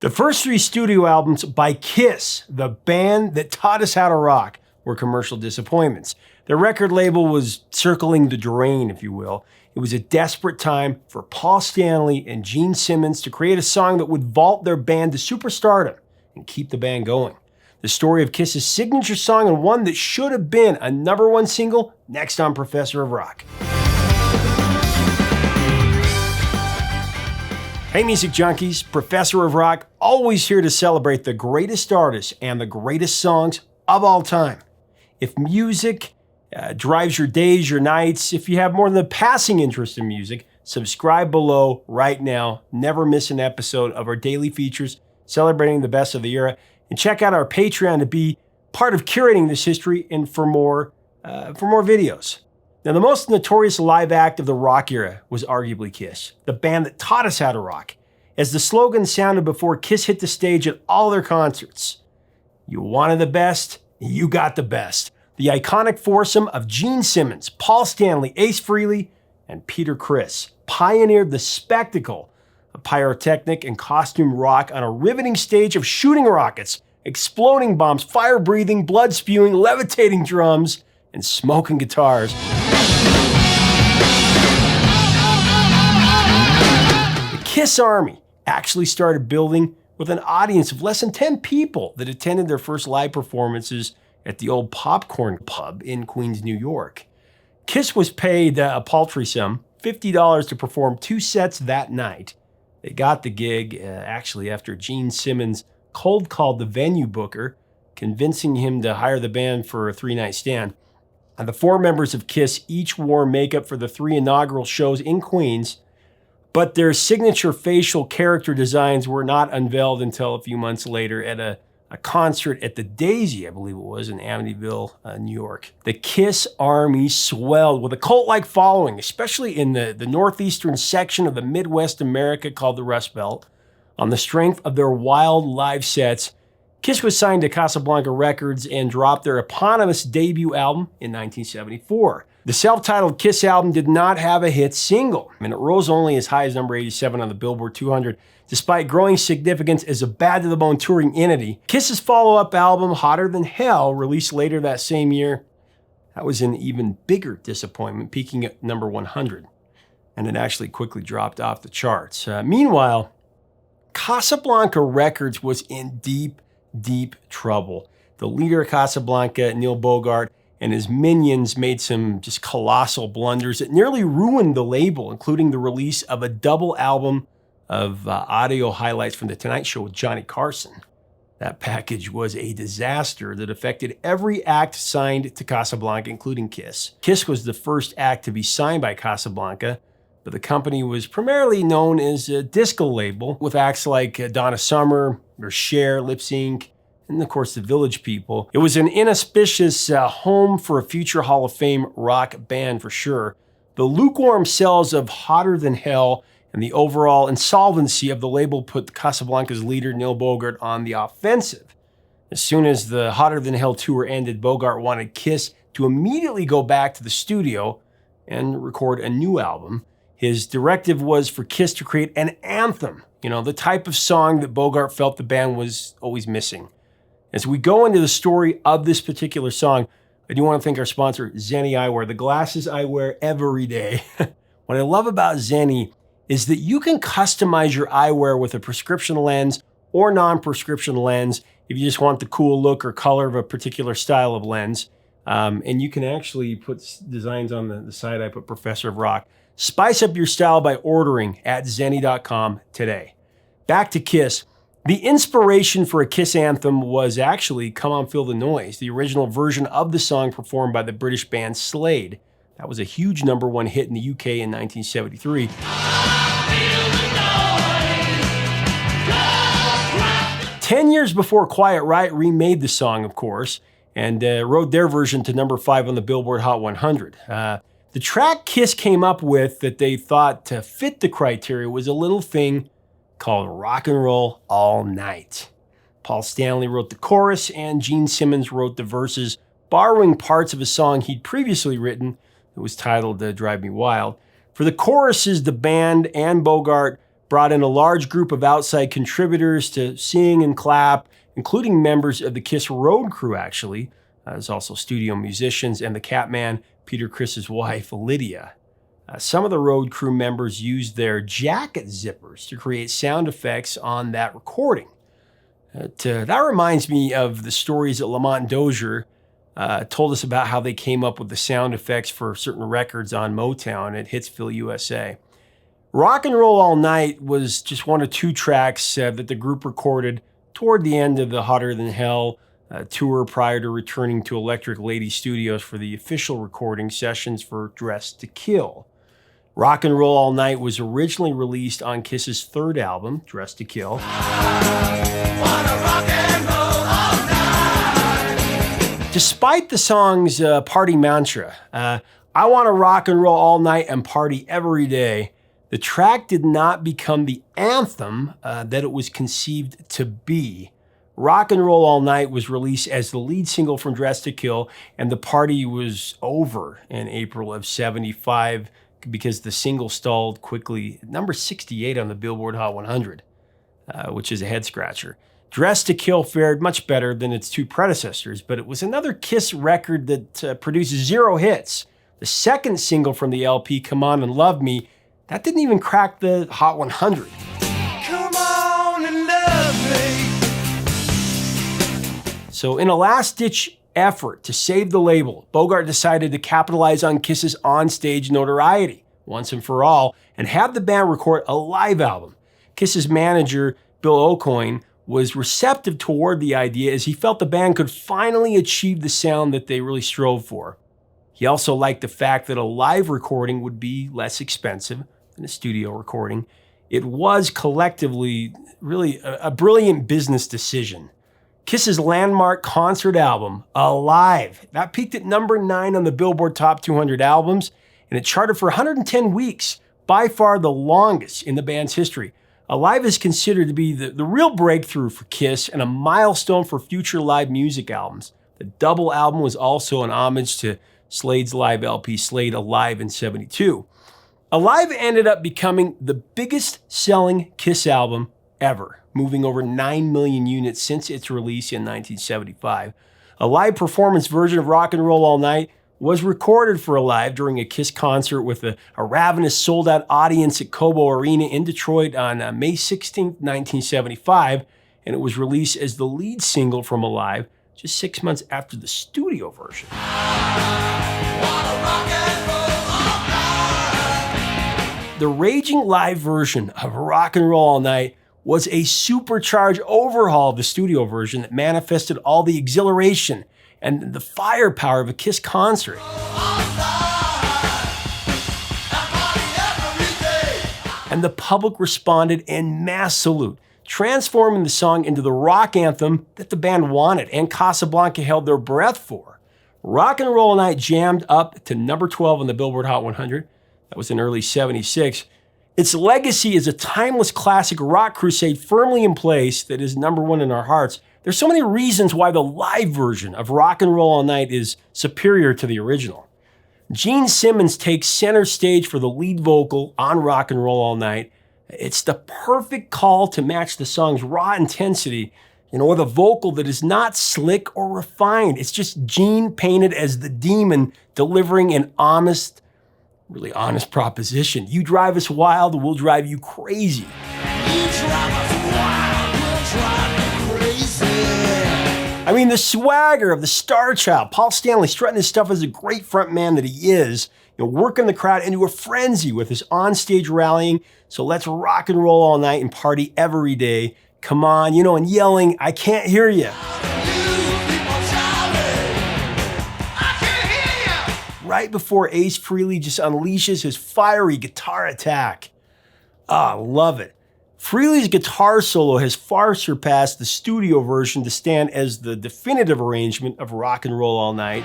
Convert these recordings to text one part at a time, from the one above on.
The first three studio albums by Kiss, the band that taught us how to rock, were commercial disappointments. Their record label was circling the drain, if you will. It was a desperate time for Paul Stanley and Gene Simmons to create a song that would vault their band to superstardom and keep the band going. The story of Kiss's signature song, and one that should have been a #1 single, next on Professor of Rock. Hey music junkies, Professor of Rock, always here to celebrate the greatest artists and the greatest songs of all time. If music drives your days, your nights, if you have more than a passing interest in music, subscribe below right now. Never miss an episode of our daily features celebrating the best of the era. And check out our Patreon to be part of curating this history and for more videos. Now, the most notorious live act of the rock era was arguably Kiss, the band that taught us how to rock. As the slogan sounded before Kiss hit the stage at all their concerts, "You wanted the best, you got the best." The iconic foursome of Gene Simmons, Paul Stanley, Ace Frehley, and Peter Criss pioneered the spectacle of pyrotechnic and costume rock on a riveting stage of shooting rockets, exploding bombs, fire-breathing, blood-spewing, levitating drums, and smoking guitars. The Kiss Army actually started building with an audience of less than 10 people that attended their first live performances at the old Popcorn Pub in Queens, New York. Kiss was paid a paltry sum, $50 to perform 2 sets that night. They got the gig actually after Gene Simmons cold called the venue booker, convincing him to hire the band for a 3-night stand. And the 4 members of Kiss each wore makeup for the 3 inaugural shows in Queens, but their signature facial character designs were not unveiled until a few months later at a concert at the Daisy, I believe it was, in Amityville, New York. The Kiss Army swelled with a cult-like following, especially in the northeastern section of the Midwest America called the Rust Belt. On the strength of their wild live sets, Kiss was signed to Casablanca Records and dropped their eponymous debut album in 1974. The self-titled Kiss album did not have a hit single, and it rose only as high as number 87 on the Billboard 200, despite growing significance as a bad-to-the-bone touring entity. Kiss's follow-up album, Hotter Than Hell, released later that same year, that was an even bigger disappointment, peaking at number 100, and it actually quickly dropped off the charts. Meanwhile, Casablanca Records was in deep trouble. The leader of Casablanca, Neil Bogart, and his minions made some just colossal blunders that nearly ruined the label, including the release of a double album of audio highlights from The Tonight Show with Johnny Carson. That package was a disaster that affected every act signed to Casablanca, including Kiss. Kiss was the first act to be signed by Casablanca, but the company was primarily known as a disco label, with acts like Donna Summer, or Cher, Lip Sync, and of course the Village People. It was an inauspicious home for a future Hall of Fame rock band for sure. The lukewarm sales of Hotter Than Hell and the overall insolvency of the label put Casablanca's leader, Neil Bogart, on the offensive. As soon as the Hotter Than Hell tour ended, Bogart wanted Kiss to immediately go back to the studio and record a new album. His directive was for Kiss to create an anthem, the type of song that Bogart felt the band was always missing. As we go into the story of this particular song, I do want to thank our sponsor, Zenni Eyewear, the glasses I wear every day. What I love about Zenni is that you can customize your eyewear with a prescription lens or non-prescription lens if you just want the cool look or color of a particular style of lens. And you can actually put designs on the side. I put Professor of Rock. Spice up your style by ordering at Zenni.com today. Back to Kiss. The inspiration for a Kiss anthem was actually Come On Feel the Noise, the original version of the song performed by the British band Slade. That was a huge #1 hit in the UK in 1973. 10 years before Quiet Riot remade the song, of course, and rode their version to number 5 on the Billboard Hot 100. The track Kiss came up with that they thought to fit the criteria was a little thing called Rock and Roll All Nite. Paul Stanley wrote the chorus and Gene Simmons wrote the verses, borrowing parts of a song he'd previously written that was titled Drive Me Wild. For the choruses, the band and Bogart brought in a large group of outside contributors to sing and clap, including members of the Kiss road crew, actually. There's also studio musicians and the Catman, Peter Criss's wife, Lydia. Some of the road crew members used their jacket zippers to create sound effects on that recording. That reminds me of the stories that Lamont Dozier told us about how they came up with the sound effects for certain records on Motown at Hitsville, USA. Rock and Roll All Nite was just one of 2 tracks that the group recorded toward the end of the Hotter Than Hell tour prior to returning to Electric Lady Studios for the official recording sessions for Dressed to Kill. Rock and Roll All Nite was originally released on Kiss's 3rd album, Dressed to Kill. Despite the song's party mantra, I want to rock and roll all night and party every day, the track did not become the anthem that it was conceived to be. Rock and Roll All Nite was released as the lead single from Dressed to Kill, and the party was over in April of '75 because the single stalled quickly at number 68 on the Billboard Hot 100, which is a head-scratcher. Dressed to Kill fared much better than its 2 predecessors, but it was another Kiss record that produced 0 hits. The second single from the LP, Come On and Love Me, that didn't even crack the Hot 100. Come on and love me. So in a last-ditch effort to save the label, Bogart decided to capitalize on Kiss's on-stage notoriety once and for all and have the band record a live album. Kiss's manager, Bill Aucoin, was receptive toward the idea as he felt the band could finally achieve the sound that they really strove for. He also liked the fact that a live recording would be less expensive than a studio recording. It was collectively really a brilliant business decision. Kiss's landmark concert album, Alive, that peaked at number 9 on the Billboard Top 200 albums, and it charted for 110 weeks, by far the longest in the band's history. Alive is considered to be the real breakthrough for Kiss and a milestone for future live music albums. The double album was also an homage to Slade's live LP, Slade Alive in '72. Alive ended up becoming the biggest selling Kiss album ever, moving over 9 million units since its release in 1975. A live performance version of Rock and Roll All Nite was recorded for Alive during a Kiss concert with a ravenous sold-out audience at Cobo Arena in Detroit on May 16, 1975, and it was released as the lead single from Alive just 6 months after the studio version. The raging live version of Rock and Roll All Nite was a supercharged overhaul of the studio version that manifested all the exhilaration and the firepower of a Kiss concert. And the public responded en masse salute, transforming the song into the rock anthem that the band wanted and Casablanca held their breath for. Rock and Roll All Nite jammed up to number 12 on the Billboard Hot 100. That was in early '76. Its legacy is a timeless classic rock crusade firmly in place that is number 1 in our hearts. There's so many reasons why the live version of Rock and Roll All Nite is superior to the original. Gene Simmons takes center stage for the lead vocal on Rock and Roll All Nite. It's the perfect call to match the song's raw intensity, with a vocal that is not slick or refined. It's just Gene painted as the demon delivering an honest, really honest proposition. You drive us wild, we'll drive you crazy. You drive us wild, we'll drive you crazy. I mean, the swagger of the Star Child, Paul Stanley strutting his stuff as a great front man that he is, working the crowd into a frenzy with his onstage rallying. So let's rock and roll all night and party every day. Come on, and yelling, I can't hear you. Right before Ace Frehley just unleashes his fiery guitar attack. Love it. Frehley's guitar solo has far surpassed the studio version to stand as the definitive arrangement of Rock and Roll All Nite.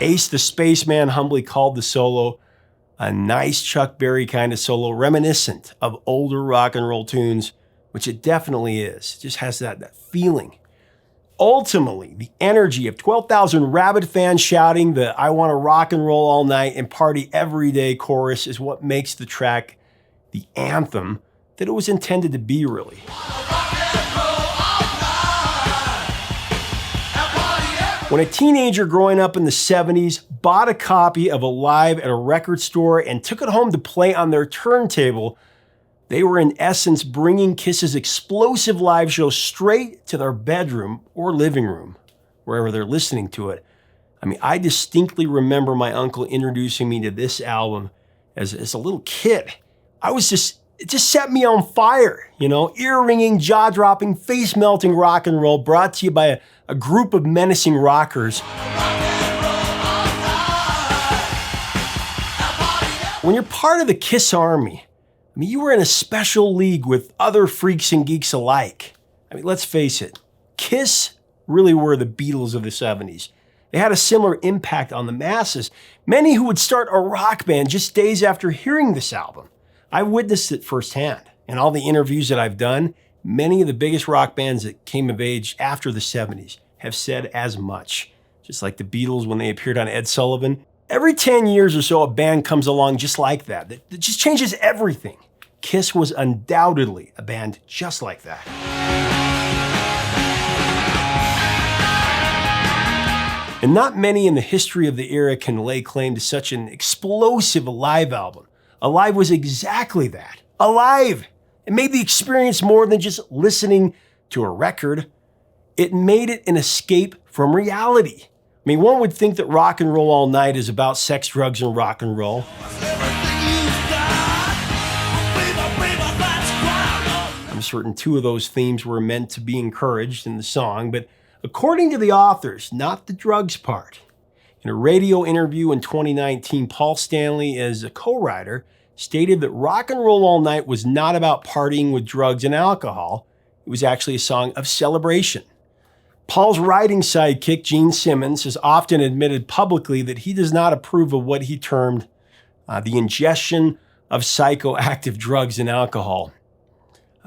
Ace the Spaceman humbly called the solo a nice Chuck Berry kind of solo reminiscent of older rock and roll tunes, which it definitely is. It just has that feeling. Ultimately, the energy of 12,000 rabid fans shouting the "I want to rock and roll all night and party every day" chorus is what makes the track the anthem that it was intended to be, really. When a teenager growing up in the 70s bought a copy of Alive at a record store and took it home to play on their turntable, they were in essence bringing Kiss's explosive live show straight to their bedroom or living room, wherever they're listening to it. I mean, I distinctly remember my uncle introducing me to this album as a little kid. It just set me on fire, ear-ringing, jaw-dropping, face-melting rock and roll brought to you by a group of menacing rockers. When you're part of the Kiss Army, you were in a special league with other freaks and geeks alike. Let's face it, Kiss really were the Beatles of the 70s. They had a similar impact on the masses, many who would start a rock band just days after hearing this album. I witnessed it firsthand. In all the interviews that I've done, many of the biggest rock bands that came of age after the 70s have said as much. Just like the Beatles when they appeared on Ed Sullivan. Every 10 years or so, a band comes along just like that. That just changes everything. Kiss was undoubtedly a band just like that. And not many in the history of the era can lay claim to such an explosive Alive album. Alive was exactly that. Alive! It made the experience more than just listening to a record. It made it an escape from reality. One would think that Rock and Roll All Night is about sex, drugs, and rock and roll. I'm certain two of those themes were meant to be encouraged in the song, but according to the authors, not the drugs part. In a radio interview in 2019, Paul Stanley, as a co-writer, stated that Rock and Roll All Night was not about partying with drugs and alcohol. It was actually a song of celebration. Paul's writing sidekick, Gene Simmons, has often admitted publicly that he does not approve of what he termed the ingestion of psychoactive drugs and alcohol.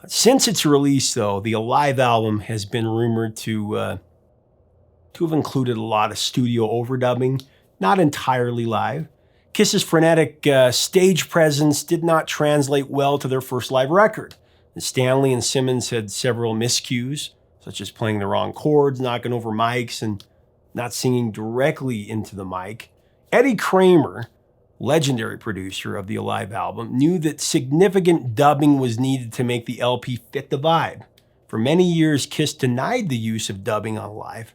Since its release, though, the Alive album has been rumored to have included a lot of studio overdubbing, not entirely live. Kiss's frenetic stage presence did not translate well to their first live record. And Stanley and Simmons had several miscues, such as playing the wrong chords, knocking over mics, and not singing directly into the mic. Eddie Kramer, legendary producer of the Alive album, knew that significant dubbing was needed to make the LP fit the vibe. For many years, Kiss denied the use of dubbing on Alive.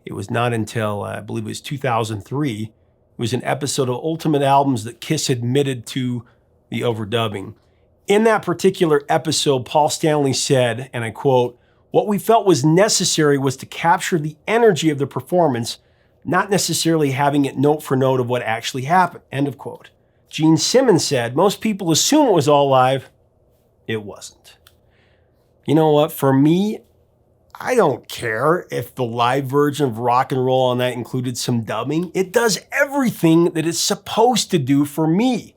It was not until, I believe it was 2003, it was an episode of Ultimate Albums that Kiss admitted to the overdubbing. In that particular episode, Paul Stanley said, and I quote, "What we felt was necessary was to capture the energy of the performance, not necessarily having it note for note of what actually happened," end of quote. Gene Simmons said, "Most people assume it was all live. It wasn't." You know what? For me, I don't care if the live version of Rock and Roll All Night included some dubbing. It does everything that it's supposed to do for me.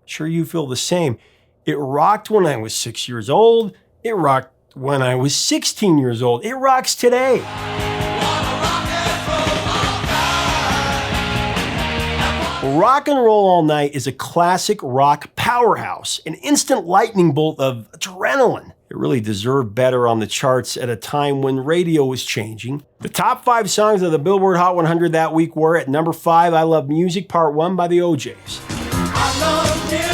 Sure you feel the same. It rocked when I was 6 years old. It rocked when I was 16 years old. It rocks today. Rock and Roll All Night is a classic rock powerhouse, an instant lightning bolt of adrenaline. It really deserved better on the charts at a time when radio was changing. The top 5 songs of the Billboard Hot 100 that week were at number 5, I Love Music Part 1 by the OJs. I love music.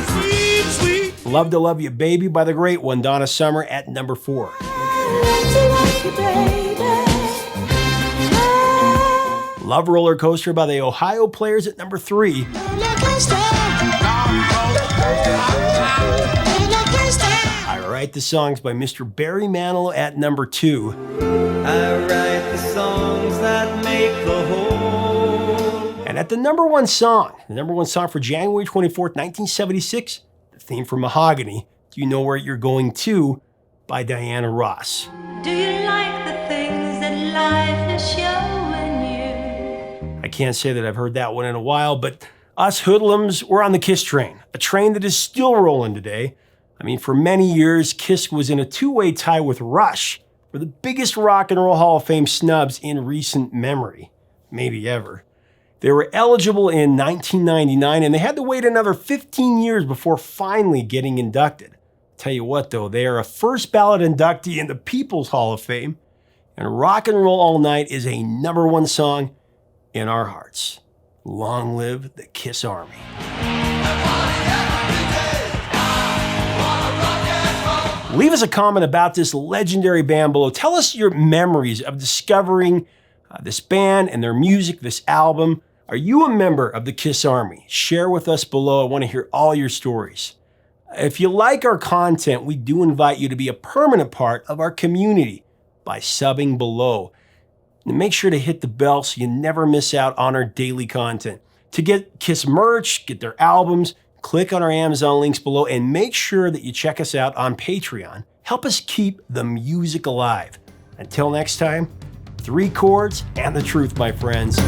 Sweet, sweet. Love to Love You Baby by the great one, Donna Summer, at number 4. Love Roller Coaster by the Ohio Players at number 3. I Write the Songs by Mr. Barry Manilow at number 2. I write the songs that make the whole. And at the number 1 song for January 24th, 1976, the theme for Mahogany, Do You Know Where You're Going To by Diana Ross. Do you like the things that life is showing you? I can't say that I've heard that one in a while, but us hoodlums, we're on the Kiss train, a train that is still rolling today. For many years, Kiss was in a two-way tie with Rush were the biggest Rock and Roll Hall of Fame snubs in recent memory, maybe ever. They were eligible in 1999, and they had to wait another 15 years before finally getting inducted. Tell you what though, they are a first ballot inductee in the People's Hall of Fame, and Rock and Roll All Nite is a #1 song in our hearts. Long live the Kiss Army. Leave us a comment about this legendary band below. Tell us your memories of discovering this band and their music, this album. Are you a member of the Kiss Army? Share with us below. I want to hear all your stories. If you like our content, we do invite you to be a permanent part of our community by subbing below. And make sure to hit the bell so you never miss out on our daily content. To get Kiss merch, get their albums, click on our Amazon links below, and make sure that you check us out on Patreon. Help us keep the music alive. Until next time, 3 chords and the truth, my friends.